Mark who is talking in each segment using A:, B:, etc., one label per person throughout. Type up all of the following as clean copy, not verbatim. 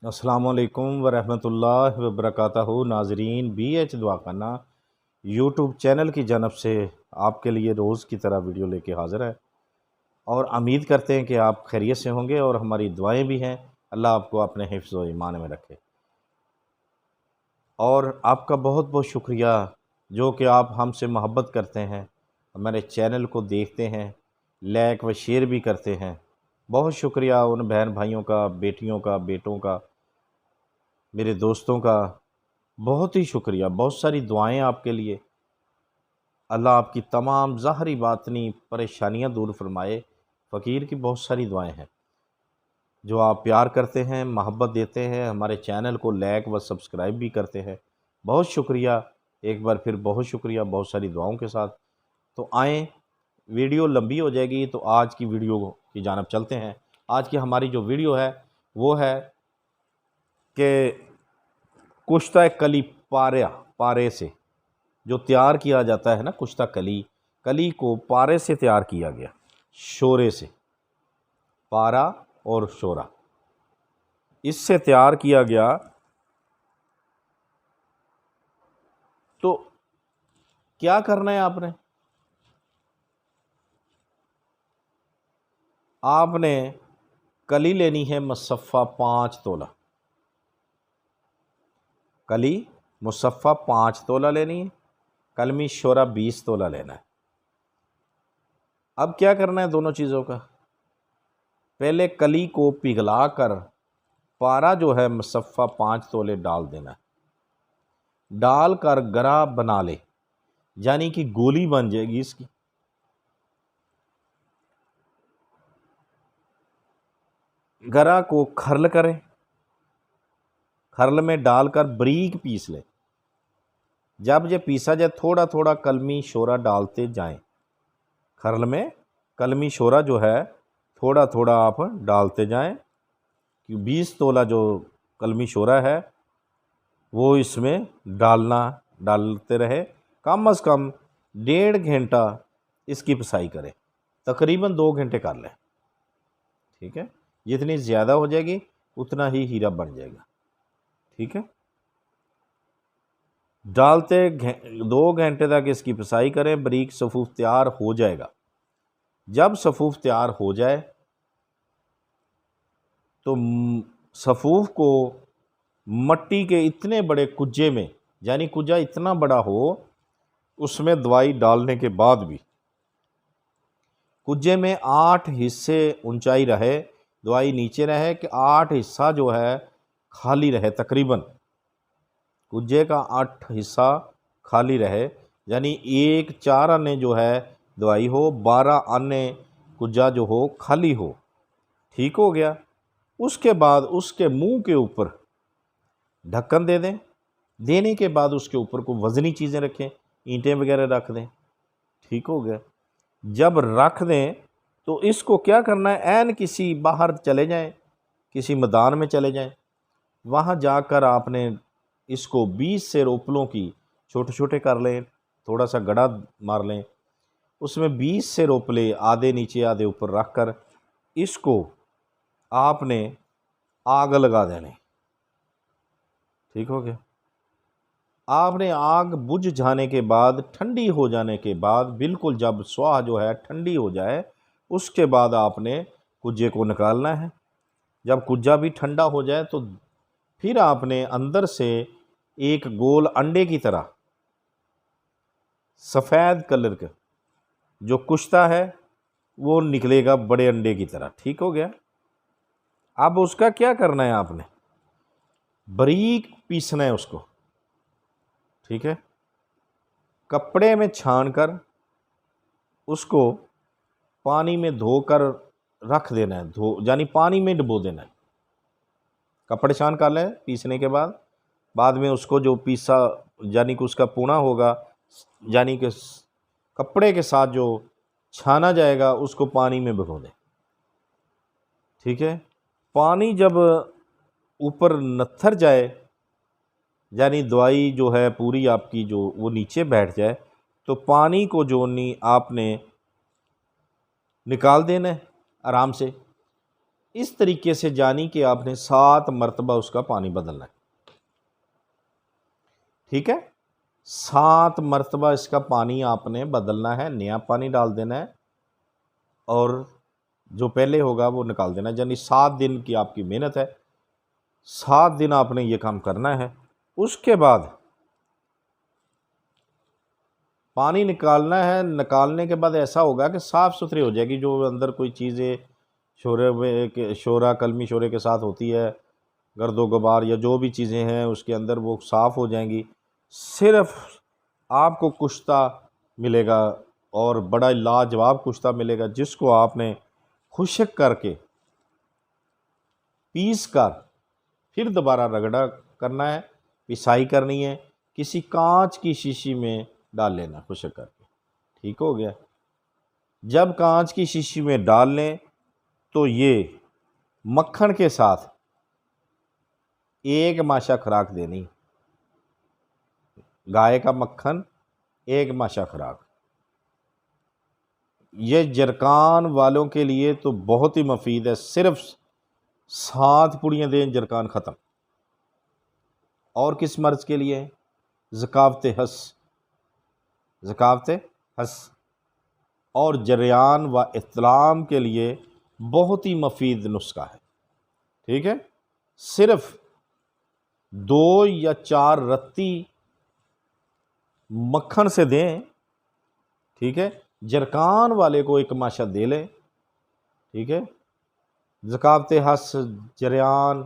A: السلام علیکم ورحمۃ اللہ وبرکاتہ۔ ناظرین، بی ایچ دعا خانہ یوٹیوب چینل کی جانب سے آپ کے لیے روز کی طرح ویڈیو لے کے حاضر ہے، اور امید کرتے ہیں کہ آپ خیریت سے ہوں گے، اور ہماری دعائیں بھی ہیں اللہ آپ کو اپنے حفظ و ایمان میں رکھے۔ اور آپ کا بہت بہت شکریہ جو کہ آپ ہم سے محبت کرتے ہیں، ہمارے چینل کو دیکھتے ہیں، لائک و شیئر بھی کرتے ہیں۔ بہت شکریہ ان بہن بھائیوں کا، بیٹیوں کا، بیٹوں کا، میرے دوستوں کا، بہت ہی شکریہ۔ بہت ساری دعائیں آپ کے لیے، اللہ آپ کی تمام ظاہری باطنی پریشانیاں دور فرمائے۔ فقیر کی بہت ساری دعائیں ہیں جو آپ پیار کرتے ہیں، محبت دیتے ہیں، ہمارے چینل کو لائک و سبسکرائب بھی کرتے ہیں۔ بہت شکریہ، ایک بار پھر بہت شکریہ بہت ساری دعاؤں کے ساتھ۔ تو آئیں، ویڈیو لمبی ہو جائے گی تو آج کی ویڈیو کی جانب چلتے ہیں۔ آج کی ہماری جو ویڈیو ہے وہ ہے کہ کشتہ کلی پارے سے جو تیار کیا جاتا ہے نا، کشتہ کلی کو پارے سے تیار کیا گیا، شورے سے، پارا اور شورا، اس سے تیار کیا گیا۔ تو کیا کرنا ہے آپ نے کلی لینی ہے مصفہ 5 تولہ، کلی مصفہ 5 تولہ لینی ہے، کلمی شورا 20 تولہ لینا ہے۔ اب کیا کرنا ہے دونوں چیزوں کا؟ پہلے کلی کو پگھلا کر پارا جو ہے مصفہ 5 تولے ڈال دینا ہے، ڈال کر گرا بنا لے، یعنی کہ گولی بن جائے گی اس کی۔ گرا کو کھرل کریں، کھرل میں ڈال کر بریک پیس لیں۔ جب یہ پیسا جائے تھوڑا تھوڑا کلمی شورا ڈالتے جائیں، کھرل میں کلمی شورا جو ہے تھوڑا تھوڑا آپ ڈالتے جائیں، کہ 20 تولہ جو کلمی شورا ہے وہ اس میں ڈالتے رہے۔ کم از کم 1.5 گھنٹہ اس کی پسائی کریں، تقریباً 2 گھنٹے کر لیں، ٹھیک ہے؟ جتنی زیادہ ہو جائے گی اتنا ہی ہیرا بن جائے گا، ٹھیک ہے؟ ڈالتے 2 گھنٹے تک اس کی پسائی کریں، بریک صفوف تیار ہو جائے گا۔ جب صفوف تیار ہو جائے تو صفوف کو مٹی کے اتنے بڑے کجے میں، یعنی کجا اتنا بڑا ہو، اس میں دوائی ڈالنے کے بعد بھی کجے میں 8 حصے اونچائی رہے، دوائی نیچے رہے، کہ 8 حصہ جو ہے خالی رہے، تقریباً کجے کا 8 حصہ خالی رہے، یعنی 4 آنے جو ہے دوائی ہو، 12 آنے کجا جو ہو خالی ہو، ٹھیک ہو گیا۔ اس کے بعد اس کے منہ کے اوپر ڈھکن دے دیں، دینے کے بعد اس کے اوپر کو وزنی چیزیں رکھیں، اینٹیں وغیرہ رکھ دیں، ٹھیک ہو گیا۔ جب رکھ دیں تو اس کو کیا کرنا ہے، عین کسی باہر چلے جائیں، کسی میدان میں چلے جائیں، وہاں جا کر آپ نے اس کو 20 سے روپلوں کی چھوٹے چھوٹے کر لیں، تھوڑا سا گڑا مار لیں، اس میں 20 سے روپلے آدھے نیچے آدھے اوپر رکھ کر اس کو آپ نے آگ لگا دینے، ٹھیک ہو گیا۔ آپ نے آگ بجھ جانے کے بعد، ٹھنڈی ہو جانے کے بعد، بالکل جب سواہ جو ہے ٹھنڈی ہو جائے، اس کے بعد آپ نے کجے کو نکالنا ہے۔ جب کجا بھی ٹھنڈا ہو جائے تو پھر آپ نے اندر سے ایک گول انڈے کی طرح سفید کلر کا جو کشتہ ہے وہ نکلے گا، بڑے انڈے کی طرح، ٹھیک ہو گیا۔ اب اس کا کیا کرنا ہے، آپ نے بریک پیسنا ہے اس کو، ٹھیک ہے؟ کپڑے میں چھان کر اس کو پانی میں دھو کر رکھ دینا ہے، یعنی پانی میں ڈبو دینا ہے۔ کپڑے چھان کر لیں پیسنے کے بعد میں اس کو جو پیسا، یعنی کہ اس کا پونا ہوگا، یعنی کہ کپڑے کے ساتھ جو چھانا جائے گا اس کو پانی میں بھگو دیں، ٹھیک ہے؟ پانی جب اوپر نتھر جائے، یعنی دوائی جو ہے پوری آپ کی جو وہ نیچے بیٹھ جائے، تو پانی کو جو آپ نے نکال دینا ہے آرام سے، اس طریقے سے جانی کہ آپ نے 7 مرتبہ اس کا پانی بدلنا ہے، ٹھیک ہے؟ 7 مرتبہ اس کا پانی آپ نے بدلنا ہے، نیا پانی ڈال دینا ہے، اور جو پہلے ہوگا وہ نکال دینا ہے۔ یعنی 7 دن کی آپ کی محنت ہے، 7 دن آپ نے یہ کام کرنا ہے۔ اس کے بعد پانی نکالنا ہے، نکالنے کے بعد ایسا ہوگا کہ صاف ستھری ہو جائے گی، جو اندر کوئی چیزیں شورا کلمی شورے کے ساتھ ہوتی ہے، گرد و غبار یا جو بھی چیزیں ہیں اس کے اندر، وہ صاف ہو جائیں گی۔ صرف آپ کو کشتہ ملے گا، اور بڑا لاجواب کشتہ ملے گا، جس کو آپ نے خشک کر کے پیس کر پھر دوبارہ رگڑا کرنا ہے، پسائی کرنی ہے، کسی کانچ کی شیشی میں ڈال لینا خشک کر کے، ٹھیک ہو گیا۔ جب کانچ کی شیشی میں ڈال لیں تو یہ مکھن کے ساتھ 1 ماشا خوراک دینی، گائے کا مکھن 1 ماشا خوراک۔ یہ جرکان والوں کے لیے تو بہت ہی مفید ہے، صرف 7 پوڑیاں دیں، جرکان ختم۔ اور کس مرض کے لیے؟ ذکاوت حس، ذکاوت حس اور جریان و احتلام کے لیے بہت ہی مفید نسخہ ہے، ٹھیک ہے؟ صرف 2 یا 4 رتی مکھن سے دیں، ٹھیک ہے؟ جرکان والے کو 1 ماشا دے لیں، ٹھیک ہے؟ ذکاوت حس، جریان،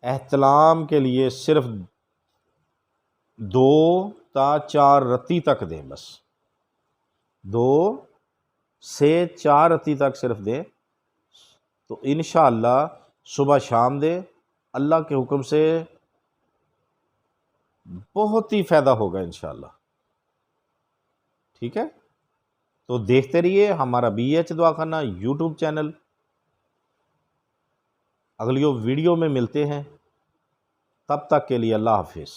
A: احتلام کے لیے صرف 2 تا 4 رتی تک دیں، بس 2 سے 4 رتی تک صرف دیں، تو انشاءاللہ صبح شام دیں، اللہ کے حکم سے بہت ہی فائدہ ہوگا انشاءاللہ، ٹھیک ہے؟ تو دیکھتے رہیے ہمارا BH دواخانہ یوٹیوب چینل۔ اگلی ویڈیو میں ملتے ہیں، تب تک کے لیے اللہ حافظ۔